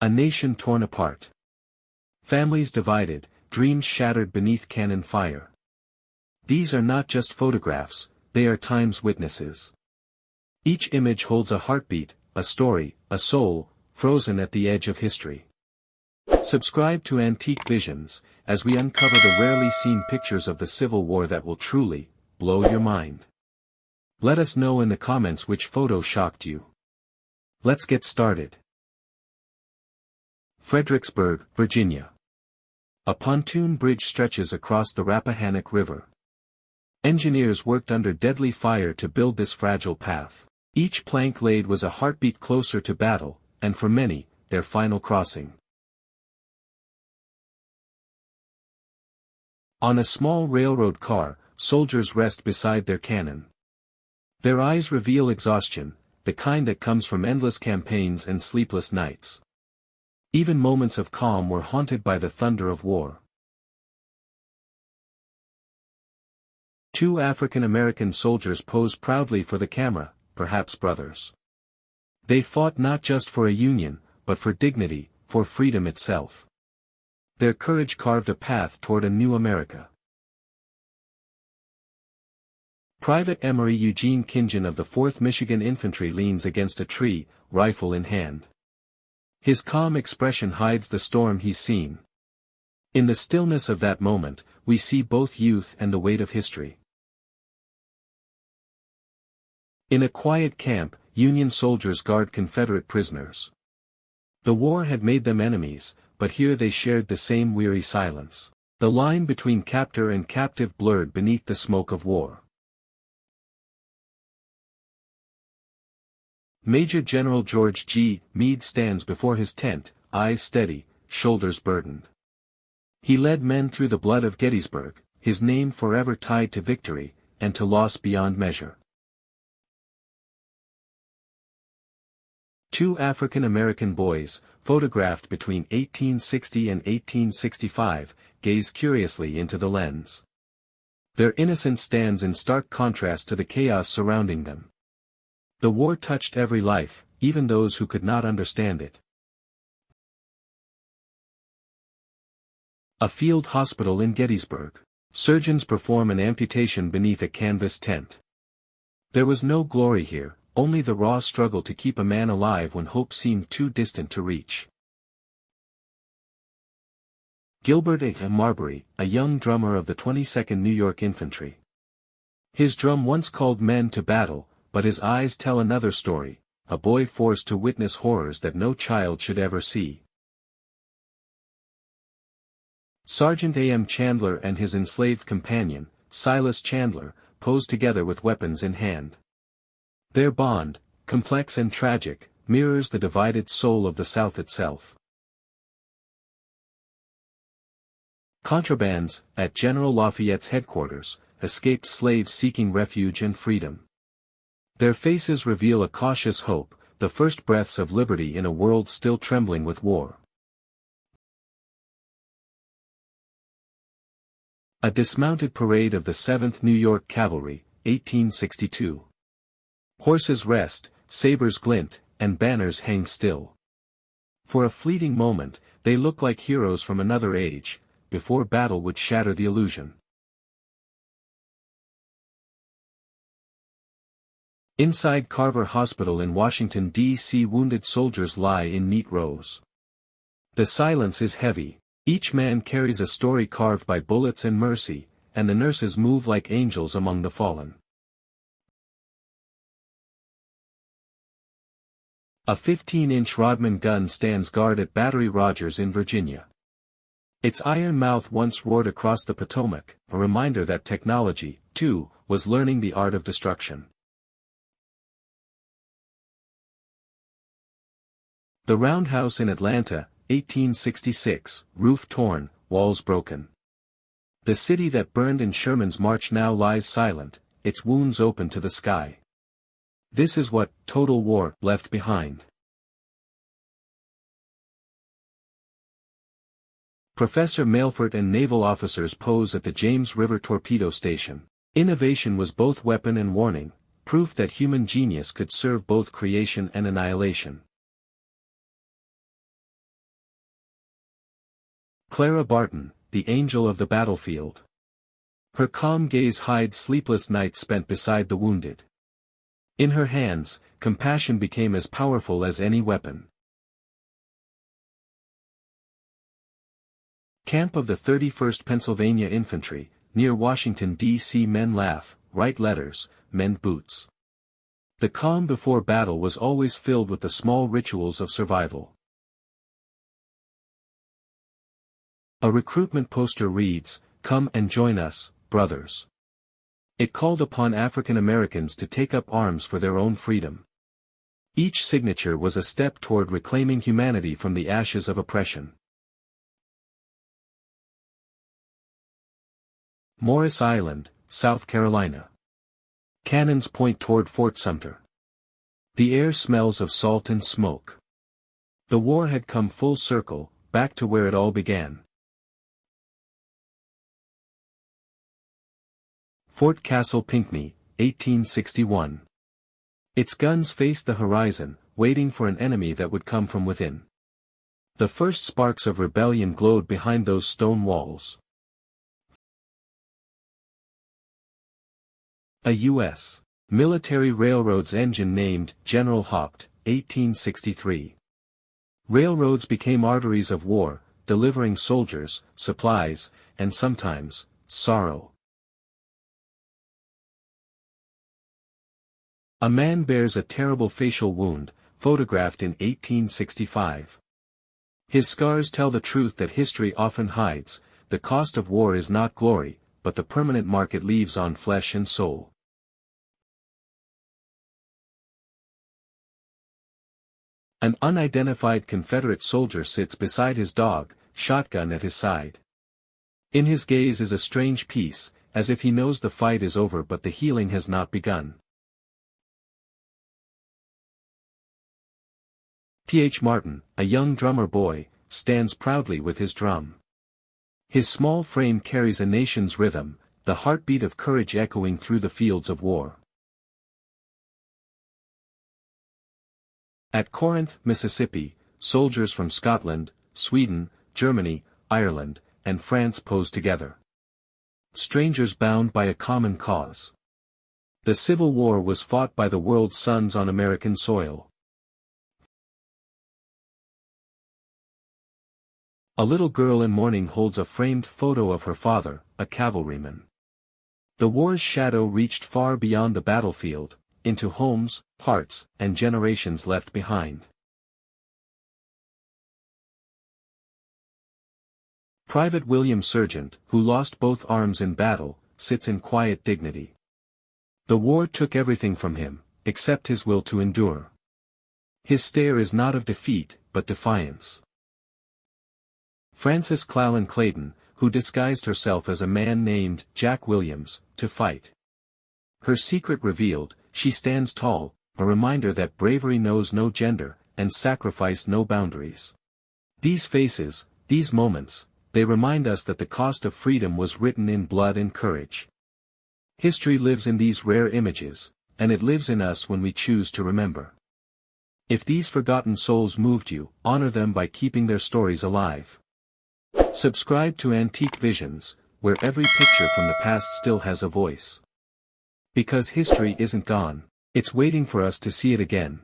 A nation torn apart. Families divided, dreams shattered beneath cannon fire. These are not just photographs, they are time's witnesses. Each image holds a heartbeat, a story, a soul, frozen at the edge of history. Subscribe to Antique Visions, as we uncover the rarely seen pictures of the Civil War that will truly blow your mind. Let us know in the comments which photo shocked you. Let's get started. Fredericksburg, Virginia. A pontoon bridge stretches across the Rappahannock River. Engineers worked under deadly fire to build this fragile path. Each plank laid was a heartbeat closer to battle, and for many, their final crossing. On a small railroad car, soldiers rest beside their cannon. Their eyes reveal exhaustion, the kind that comes from endless campaigns and sleepless nights. Even moments of calm were haunted by the thunder of war. Two African American soldiers pose proudly for the camera, perhaps brothers. They fought not just for a union, but for dignity, for freedom itself. Their courage carved a path toward a new America. Private Emory Eugene Kingen of the 4th Michigan Infantry leans against a tree, rifle in hand. His calm expression hides the storm he's seen. In the stillness of that moment, we see both youth and the weight of history. In a quiet camp, Union soldiers guard Confederate prisoners. The war had made them enemies, but here they shared the same weary silence. The line between captor and captive blurred beneath the smoke of war. Major General George G. Meade stands before his tent, eyes steady, shoulders burdened. He led men through the blood of Gettysburg, his name forever tied to victory, and to loss beyond measure. Two African American boys, photographed between 1860 and 1865, gaze curiously into the lens. Their innocence stands in stark contrast to the chaos surrounding them. The war touched every life, even those who could not understand it. A field hospital in Gettysburg. Surgeons perform an amputation beneath a canvas tent. There was no glory here, only the raw struggle to keep a man alive when hope seemed too distant to reach. Gilbert A. Marbury, a young drummer of the 22nd New York Infantry. His drum once called men to battle, but his eyes tell another story, a boy forced to witness horrors that no child should ever see. Sergeant A. M. Chandler and his enslaved companion, Silas Chandler, pose together with weapons in hand. Their bond, complex and tragic, mirrors the divided soul of the South itself. Contrabands, at General Lafayette's headquarters, escaped slaves seeking refuge and freedom. Their faces reveal a cautious hope, the first breaths of liberty in a world still trembling with war. A dismounted parade of the 7th New York Cavalry, 1862. Horses rest, sabers glint, and banners hang still. For a fleeting moment, they look like heroes from another age, before battle would shatter the illusion. Inside Carver Hospital in Washington, D.C., wounded soldiers lie in neat rows. The silence is heavy, each man carries a story carved by bullets and mercy, and the nurses move like angels among the fallen. A 15-inch Rodman gun stands guard at Battery Rogers in Virginia. Its iron mouth once roared across the Potomac, a reminder that technology, too, was learning the art of destruction. The Roundhouse in Atlanta, 1866, roof torn, walls broken. The city that burned in Sherman's march now lies silent, its wounds open to the sky. This is what total war left behind. Professor Mailfort and naval officers pose at the James River Torpedo Station. Innovation was both weapon and warning, proof that human genius could serve both creation and annihilation. Clara Barton, the angel of the battlefield. Her calm gaze hides sleepless nights spent beside the wounded. In her hands, compassion became as powerful as any weapon. Camp of the 31st Pennsylvania Infantry, near Washington, D.C. Men laugh, write letters, mend boots. The calm before battle was always filled with the small rituals of survival. A recruitment poster reads, "Come and join us, brothers." It called upon African Americans to take up arms for their own freedom. Each signature was a step toward reclaiming humanity from the ashes of oppression. Morris Island, South Carolina. Cannons point toward Fort Sumter. The air smells of salt and smoke. The war had come full circle, back to where it all began. Fort Castle Pinckney, 1861. Its guns faced the horizon, waiting for an enemy that would come from within. The first sparks of rebellion glowed behind those stone walls. A U.S. military railroad's engine named General Haupt, 1863. Railroads became arteries of war, delivering soldiers, supplies, and sometimes, sorrow. A man bears a terrible facial wound, photographed in 1865. His scars tell the truth that history often hides. The cost of war is not glory, but the permanent mark it leaves on flesh and soul. An unidentified Confederate soldier sits beside his dog, shotgun at his side. In his gaze is a strange peace, as if he knows the fight is over but the healing has not begun. P.H. Martin, a young drummer boy, stands proudly with his drum. His small frame carries a nation's rhythm, the heartbeat of courage echoing through the fields of war. At Corinth, Mississippi, soldiers from Scotland, Sweden, Germany, Ireland, and France pose together. Strangers bound by a common cause. The Civil War was fought by the world's sons on American soil. A little girl in mourning holds a framed photo of her father, a cavalryman. The war's shadow reached far beyond the battlefield, into homes, hearts, and generations left behind. Private William Sargent, who lost both arms in battle, sits in quiet dignity. The war took everything from him, except his will to endure. His stare is not of defeat, but defiance. Frances Clallan Clayton, who disguised herself as a man named Jack Williams, to fight. Her secret revealed, she stands tall, a reminder that bravery knows no gender, and sacrifice no boundaries. These faces, these moments, they remind us that the cost of freedom was written in blood and courage. History lives in these rare images, and it lives in us when we choose to remember. If these forgotten souls moved you, honor them by keeping their stories alive. Subscribe to Antique Visions, where every picture from the past still has a voice. Because history isn't gone, it's waiting for us to see it again.